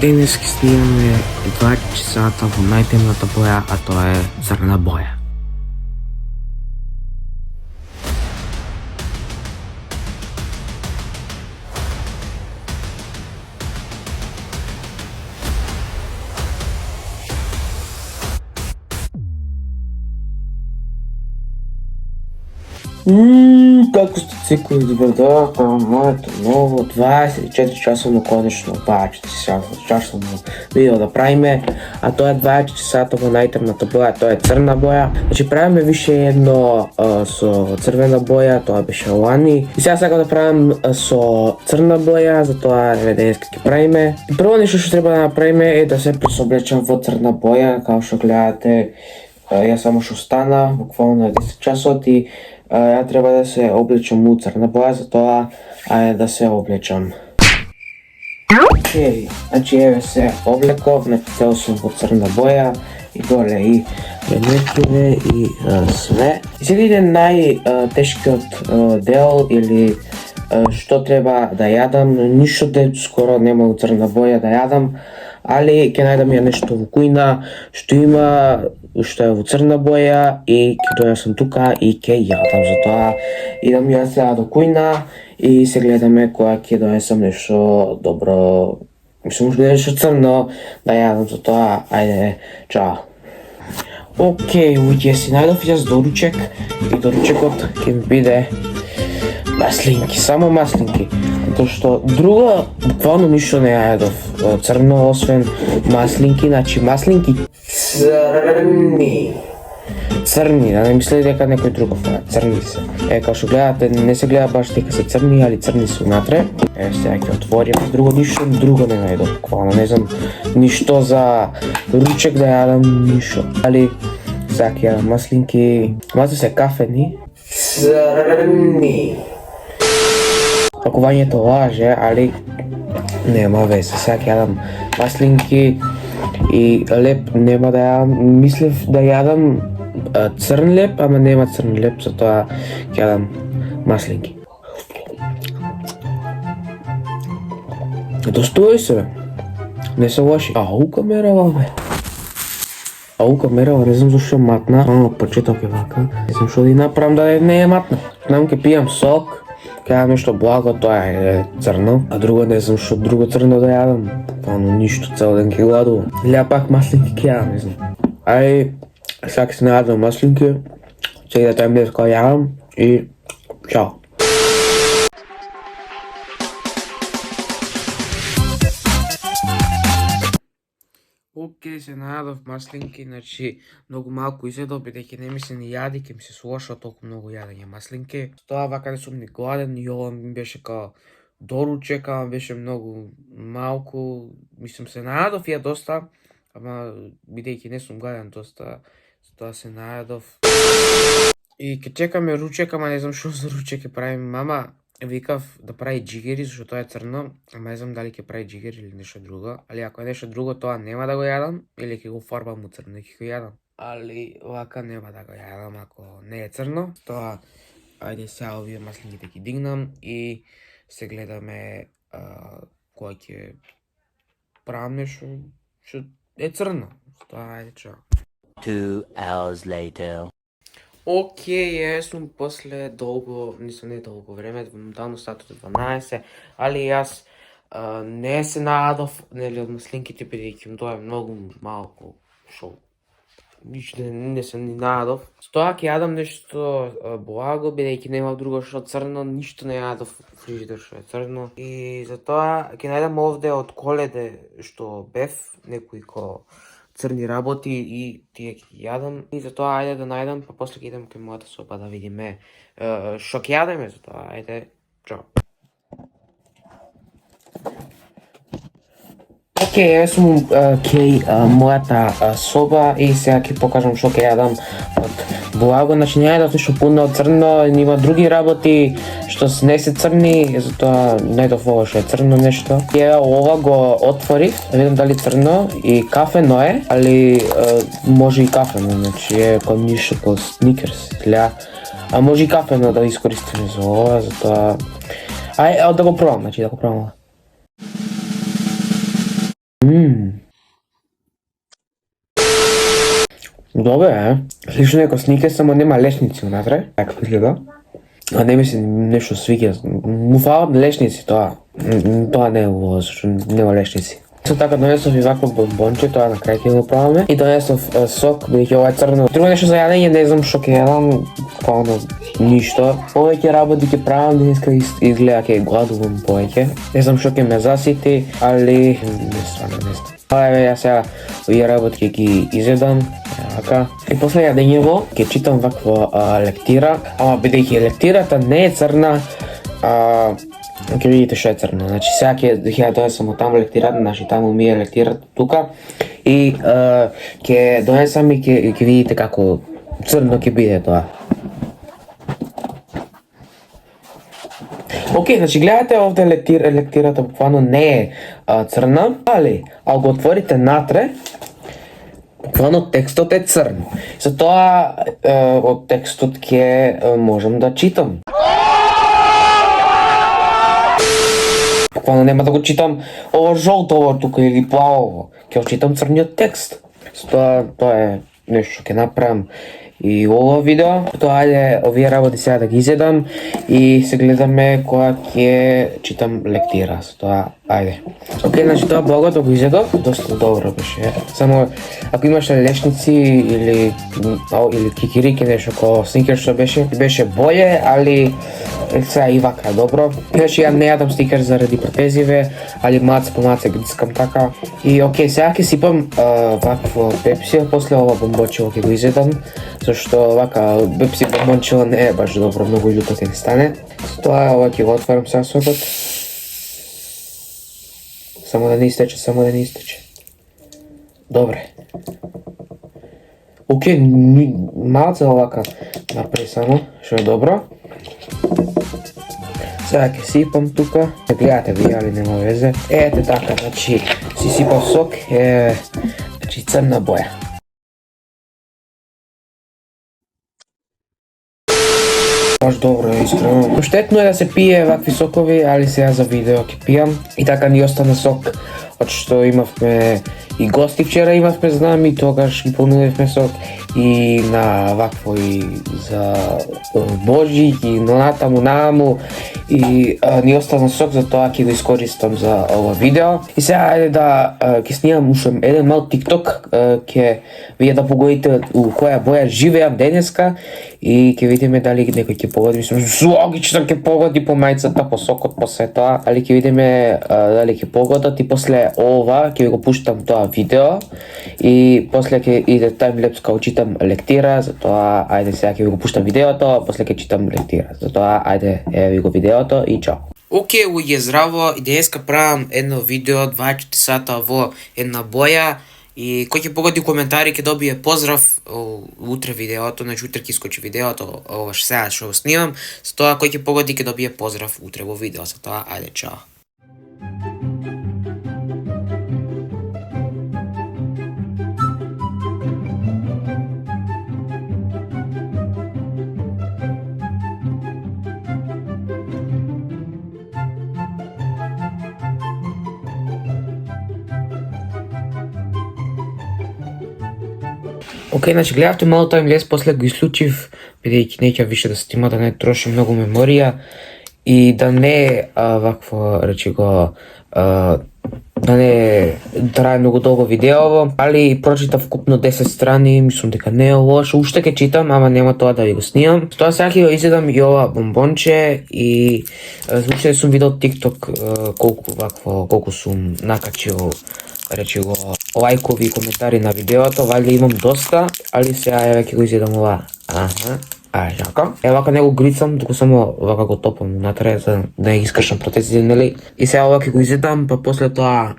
Денес ќе снимаме 2 часата во најтемната боја, а тоа е црна боја. Како сте секој добар ден, тоа моето ново 24 часовно конечно 24 часовно видео да правиме, а тоа е 2 часата во најтемната боја, тоа е црна боја. Значи правиме више едно со црвена боја, тоа беше лани. И сега сакам да правам со црна боја, затоа денес ќе правиме. И прво нешто што треба да направиме е да се пресоблечам во црна боја, како што гледате. Јас само што стана, буквално на 10 часот и ја треба да се облечам у црна боја, затоа ајде да се облечам. Океј, значи еве се облеков, значи цел сум во црна боја и доле и ремеркиве и све. И сега иде најтешкиот дел или што треба да јадам. Ништо скоро нема у црна боја да јадам, али ќе најдам ја нешто во кујна што има, што е во црна боја и ќе дојасам тука и ќе јадам. Затоа идам јас сега до кујна и се гледаме кога ќе дојасам нешто добро, мислам нешто црно да јадам, затоа ајде, чао. Океј, луѓе, си најдов јас доручек и доручекот ќе ми биде маслинки, само маслинки. Затоа што друго буквално ништо не јадов црно освен маслинки, значи маслинки црни, да не мислите дека некој другов, црни се. Како што гледате, не се гледа баш дека се црни, али црни се унатре. Сега ќе отворим, друго ништо друго не најдов, буквално не знам ништо за ручек да јадам, ништо. Али сега ќе јадам маслинки, маса се кафени, црни. Пакувањето лаже, али нема везе. Сега ќе јадам маслинки и леп нема да јадам. Мислев да јадам црн леп, ама нема црн леп, затоа ќе јадам маслинки. Достои се, не се лоши. Ау камерава, бе. Ау камерава, не знам зашто матна, почеток е вака. Не знам што да ја направам да не е матна. Знам ќе пијам сок, ќе јадам нешто благо, тоа е црно, а друго не знам што друго црно да јадам. Буквално ништо, цел ден ќе гладувам. Или пак маслинки ќе јадам, не знам. Ај, сега ќе се најадам маслинки, сега да тајм днес кога јадам и чао. Океј, се најадов маслинки, значи многу малку изедов, бидејќи не ми се ни јади, ќе ми се слоша толку многу јадење маслинки. Тоа вака не сум ни гладен и ова ми беше као доручек, ама беше многу малку. Мислам се најадов ја доста, ама бидејќи не сум гладен доста, затоа се најадов. И ќе чекаме ручек, ама не знам што за ручек ќе правим. Мама викав да прави џигери, зашто тоа е црно, ама не знам дали ќе прави џигери или нешто друго. Али ако е нешто друго, тоа нема да го јадам, или ќе го фарбам у црно и ќе го јадам. Али вака нема да го јадам ако не е црно. Тоа, ајде сега овие маслинките ќе дигнам и се гледаме кога ќе правам нешто што е црно. Тоа ајде чао. 2 hours later. Океј, јас сум после долго, не долго време, давно сатот 12, али јас не се најадов, нели, од маслинките, бидејќи им тоа е многу малку, шо ништо не се ни најадов. Тоа ќе јадам нешто благо, бидејќи нема друго што црно, ништо не јадов фрижидер што е црно. И затоа ќе најдам овде од Коледе што бев, некои црни работи и тие ќе јадам. И затоа ајде да најдам, па после ќе идем кај мојата соба да видиме што ќе јадеме, затоа ајде, чао. Океј, јас сум кај мојата соба и сега ќе покажам што ќе јадам од благо. Значи не јадов нешто пуно од црно, има други работи што не се црни, затоа најдов ова што е црно нешто. Ја ова го отворив, да видам дали црно и кафено е, али може и кафено, значи е кон ништо кон сникерс, а може и кафено да искористиме за ова, затоа ај да го пробам, значи да го пробам. Добре, слично како снике, само нема лешници унатре. Така изгледа. А не ми се нешто свиѓа. Му фалат лешници тоа. Тоа не е убаво, зашто нема лешници. Со така донесов и вакво бонбонче, тоа на крај ќе го пробаме. И донесов сок, бидејќи ова е црно. Друго нешто за јадење, не знам што ќе јадам, буквално ништо. Повеќе работи ќе правам, денеска изгледа ќе гладувам повеќе. Не знам што ќе ме засити, али не знам. Еве јас сега овие работи ќе ги изедам, така. И после јадењево ќе читам ваква лектира, ама бидејќи лектирата не е црна, ќе видите што е црна. Значи сега ќе донесам од таму лектирата, значи таму ми е лектирата тука и ќе донесам и ќе видите како црно ќе биде тоа. Океј, значи гледате овде лектирата буквално не е црна, али ако го отворите натре, буквално текстот е црн. Затоа од текстот ќе можам да читам. Буквално нема да го читам ово жолтово тука или плавово. Ќе го читам црниот текст. Затоа тоа е нешто ќе направам и ова видео. Тоа ајде овие работи сега да ги изедам и се гледаме кога ќе читам лектира. Тоа ајде. Океј, значи тоа благото го изедов, доста добро беше. Само ако имаше лешници или кикирики нешто како сникерс што беше боле, али сега и вака добро. Значи ја не јадам сникерс заради протезиве, али мац по мац грицкам така. И океј, сега ќе сипам вакво пепси, после ова бомбончево ќе го изедам, зашто вака пепси бомбончево не е баш добро, многу љуто ќе ни стане. Тоа ова ќе го отварам сега сокот. Само да не истече. Добре. Океј, малце овака напред само, што е добро. Сега ќе сипам тука. Гледате ви, али нема везе. Ете така, значи си сипав сок, значи црна боја. Баш добро е, искрено. Штетно е да се пие вакви сокови, али сега за видео ќе пијам. И така ни остана сок, од што имавме и гости вчера имавме, знам, и тогаш ги понудивме сок и на вакво и за Божик и натаму и ни остана сок, затоа ќе го искористам за ова видео. И сега ајде да ќе снимам уште еден мал TikTok, ќе вие да погодите у која боја живеам денеска и ќе видиме дали некој ќе погоди, мислам логично ќе погоди по мајцата, по сокот, по се тоа, али ќе видиме дали ќе погодат и после ова ќе ви го пуштам тоа видео и после ќе иде таймлепс кога читам лектира, затоа ајде сега ќе ви го пуштам видеото, после ќе читам лектира. Затоа ајде еве ви го видеото и чао. Океј, луѓе, здраво, и денеска правам едно видео 24 сата во една боја и кој ќе погоди коментари ќе добие поздрав утре видеото, значи утре ќе искочи видеото, ова сега што го снимам, затоа кој ќе погоди ќе добие поздрав утре во видео, затоа ајде чао. Океј, значи гледавте мало таймлес, после го исклучив, бидејќи неќа више да снима, да не троши многу меморија и да не вакво, речи го, да не трае многу долго видеово, али прочитав вкупно 10 страни, мислам дека не е лошо, уште ќе читам, ама нема тоа да ви го снимам. Тоа сега ќе го изедам и ова бомбонче и случај сум видел TikTok колку сум накачил, речи го, лајкови и коментари на видеото, валјда имам доста, али сега еве ќе го изедам ова. Така. Ева вака не го грицам, туку само вака го топам натре за да не ги искршам протезите, нели? И сега ова ќе го изедам, па после тоа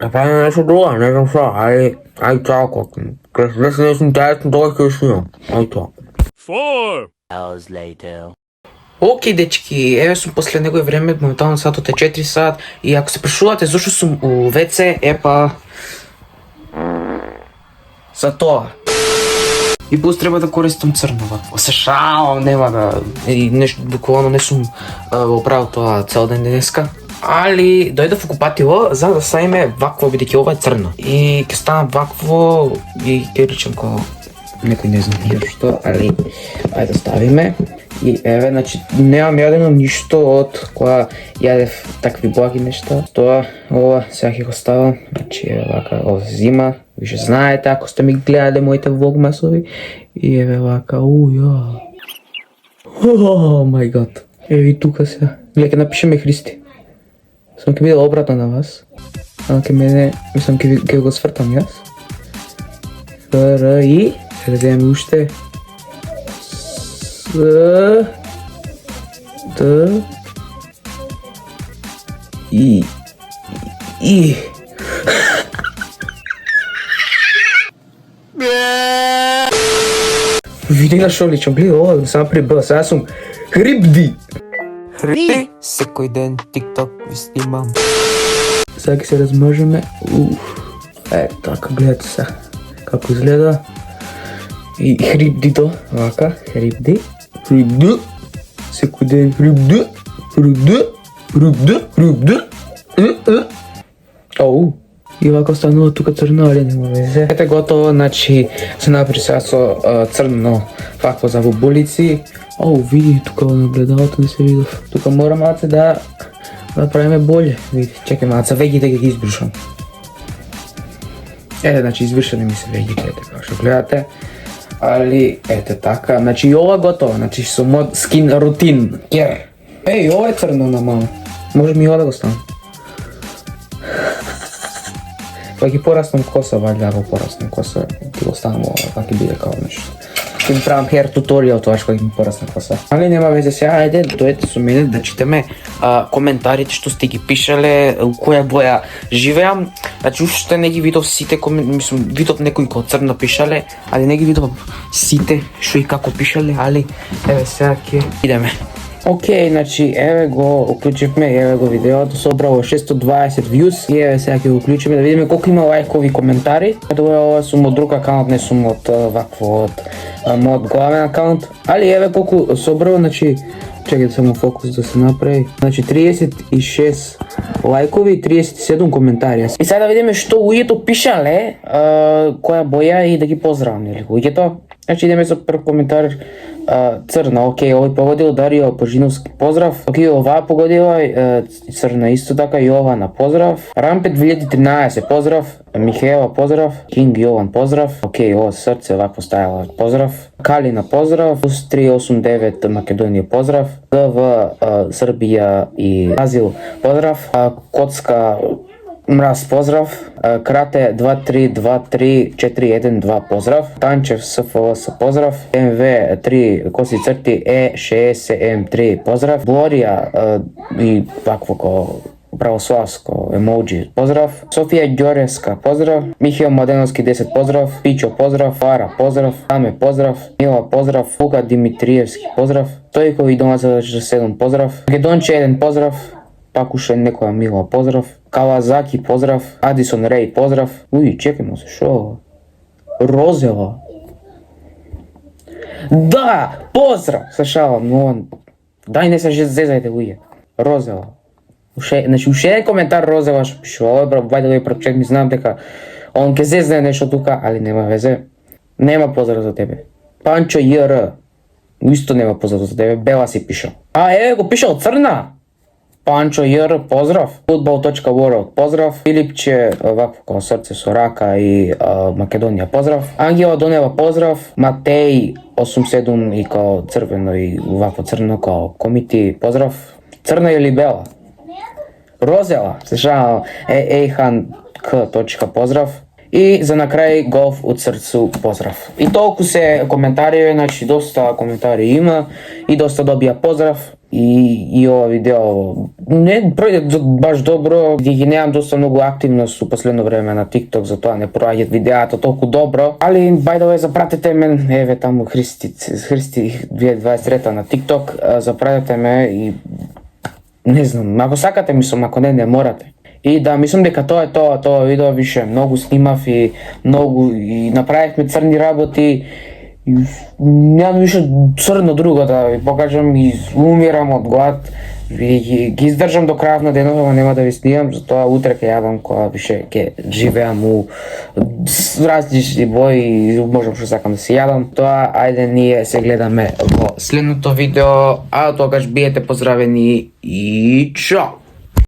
направим нешто друго, не знам што, ај чао коко. Кога се нешто интересно, тога ќе снимам. Ај тоа. 4 hours later. Океј, дечки, еве сум после некој време, моментално сатот е 4 сат и ако се прашувате зашто сум у ВЦ, епа за тоа. И плюс треба да користам црно вакво. Се шалам, нема да... И нешто, буквално не сум го правил тоа цел ден денеска. али дојдов во купатило за да ставиме вакво, бидејќи ова е црно. И ќе стана вакво и ќе речем како некој не знам ја што, али ајде да ставиме. И еве, значи, немам јадено ништо од која јадев такви благи нешта. Тоа, ова, сега ќе го ставам, значи, еве вака, ова зима, више знаете ако сте ми гледале моите влогмасови. И еве вака, ја. О май гад. Еве и тука сега. Ние ќе напишеме Христи. Само ќе биде обратно на вас. Ама ќе мене, мислам ќе го свртам јас. И сега земеме уште С Т И Види на шо лично, гледа ова, само при Б, сега сум Хрибди. Секој ден TikTok ви снимам. Сега ќе се размажеме. Така, гледате сега како изгледа. И хрибдито, вака, хрибди. Секој ден хрибди. Оу. И вака останува тука црно, али нема везе. Ете готово, значи се направи сега со црно вакво за бубулици. Оу, види, тука во нагледалото не се видов. Тука мора малце да правиме болje. Види, чекај малце, вегите ги избришам. Ете, значи извршени ми се вегите, ете како што гледате. Али, ете така, значи и ова готово, значи со мод скин рутин. Кер. Еј, ова е црно на мало. Може ми ова да го ставам. Па ќе пораснам коса, валја, ако пораснам коса, ќе го ставам ова, па ќе биде као нешто. Ќе ми правам хер туторијал тоа што ќе ми порасне коса. Али нема везе, сега ајде, дојдете со мене да читаме коментарите што сте ги пишале, која боја живеам. Значи уште не ги видов сите мислам, видов некои кој црно пишале, али не ги видов сите што и како пишале, али еве сега ќе идеме. Океј, значи еве го уклучивме, еве го видеото, собрало 620 views и еве сега ќе го уклучиме да видиме колку има лајкови и коментари. Ова сум од друг акаунт, не сум од вакво од мојот главен акаунт, али еве колку собрало, значи чекај само фокус да се направи. Значи 36 лајкови и 37 коментари. И сега да видиме што луѓето пишале, која боја и да ги поздравам, нели луѓето. Значи идеме со прв коментар. Црна, океј, овој погодил Дарио Пожиновски, поздрав. Океј, оваа погодила црна исто така, Јована, поздрав. Рампет 2013, поздрав. Михаела, поздрав. Кинг Јован, поздрав. Океј, ова срце вако стајала, поздрав. Калина, поздрав. Плюс 389 Македонија, поздрав. ДВ Србија и Азил, поздрав. Коцка Мраз, поздрав. Крате 2323412, поздрав. Танчев СФЛС, поздрав. МВ 3 коси црти E6M3, поздрав. Глорија и вакво ко православско емоджи, поздрав. Софија Ѓореска, поздрав. Михаил Младеновски 10, поздрав. Пичо, поздрав. Фара, поздрав. Аме, поздрав. Мила, поздрав. Лука Димитриевски, поздрав. Стојкови дома за 7, поздрав. Македонче 1, поздрав. Пак уште некоја Мила, поздрав. Кавазаки, поздрав. Адисон Реј, поздрав. Уј, чекајмо се, шо ова? Розела. Да, поздрав! Се шалам, но дај не се зезајте, луѓе. Розела. Значи, уште еден коментар Розела што пише, ова бајде да ја прочек, ми знам дека он ке зезне нешто тука, али нема везе. Нема поздрав за тебе. Панчо ЈР, исто нема поздрав за тебе, Бела си пишал. Еве го пишал црна! Панчо ЈР, поздрав. Football.world, поздрав. Филипче, вакво као срце со рака и Македонија, поздрав. Ангела Донева, поздрав. Матеј 87 и као црвено и вакво црно као комити, поздрав. Црна или бела? Розела, се шалам, Ейхан К. поздрав. И за на крај голф од срцу, поздрав. И толку се коментари, значи доста коментари има и доста добија поздрав. И ова видео не пројде баш добро, ги немам доста многу активност у последно време на TikTok, затоа не проаѓаат видеата толку добро. Али by the way, запратете ме, еве таму Христи 2023 на TikTok, запратете ме и не знам, ако сакате мислам, ако не морате. И да, мислам дека тоа е тоа видео више многу снимав и многу и направивме црни работи. Нямам више црно друго да ви покажам и умирам од глад. ги издржам до крајот на денот, ама нема да ви снимам, затоа утре ќе јадам кога више ќе живеам у различни бои и можам што сакам да се јадам. Тоа, ајде ние се гледаме во следното видео, а до тогаш биете поздравени и чао!